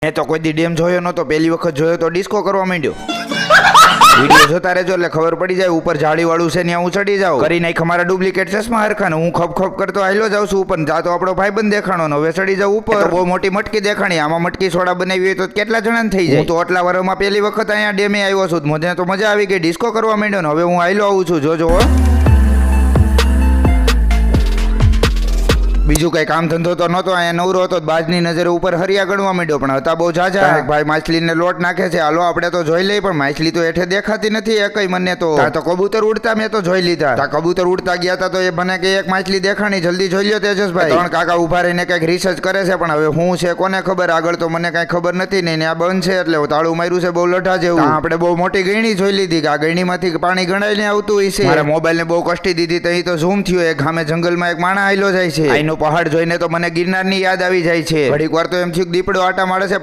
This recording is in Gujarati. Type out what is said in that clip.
મેં તો કોઈ દી ડેમ જોયો નતો, પહેલી વખત જોયો તો ડિસ્કો કરવા માંડ્યો. વિડીયો જોતા રહેજો એટલે ખબર પડી જાય. ઉપર જાળી વાળું છે ત્યાં હું ચડી જાઉં. કરી નાખ અમારા ડુપ્લિકેટ ચશ્મા હરખાને. હું ખપ ખપ કરતો હાલ્યો જાઉં છું ઉપર. જાતો આપણો ભાઈબંધ દેખાણો ને હવે ચડી જાઉં ઉપર. બહુ મોટી મટકી દેખાણી. આમાં મટકી સોડા બનાવી હોય તો કેટલા જણાને થઈ જાય. હું તો આટલા વર્ષમાં પહેલી વખત અહીંયા ડેમે આવ્યો છું. મને તો મજા આવી ગઈ. ડિસ્કો કરવા માંડ્યો ને હવે હું હાલ્યો આવું છું. જોજો હો. બીજું કઈ કામ ધંધો તો નતો, અહીંયા નવરો હતો. બાજની નજરે ઉપર હરિયા ગણવા માંડ્યો પણ હતા બહુ જાજા. ભાઈ માછલીને લોટ નાખે છે. હાલો આપણે તો જોઈ લઈ, પણ માછલી તો હેઠે દેખાતી નથી એકઈ મને તો. તો કબૂતર ઉડતા મેં તો જોઈ લીધા. કબૂતર ઉડતા ગયા હતા તો એ મને કે એક માછલી દેખાણી. જલ્દી જોઈ લ્યો તેજસભાઈ. ત્રણ કાકા ઉભા રહીને કઈક રિસર્ચ કરે છે, પણ હવે હું છે કોને ખબર. આગળ તો મને કઈ ખબર નથી ને આ બંધ છે એટલે તાળું માર્યું છે બહુ લઠા જેવું. આપણે બહુ મોટી ગયણી જોઈ લીધી કે આ ગયણીમાંથી પાણી ગણાઈને આવતું હોય છે. મારા મોબાઈલને બહુ કષ્ટી દીધી તો અહીં તો ઝૂમ થયો. એક ગામે જંગલમાં એક માણા આયલો જાય છે. અહીંનો પહાડ જોઈને તો મને ગિરનારની યાદ આવી જાય છે. ઘડીક વાર તો એમ થયું દીપડો આટા મારે છે.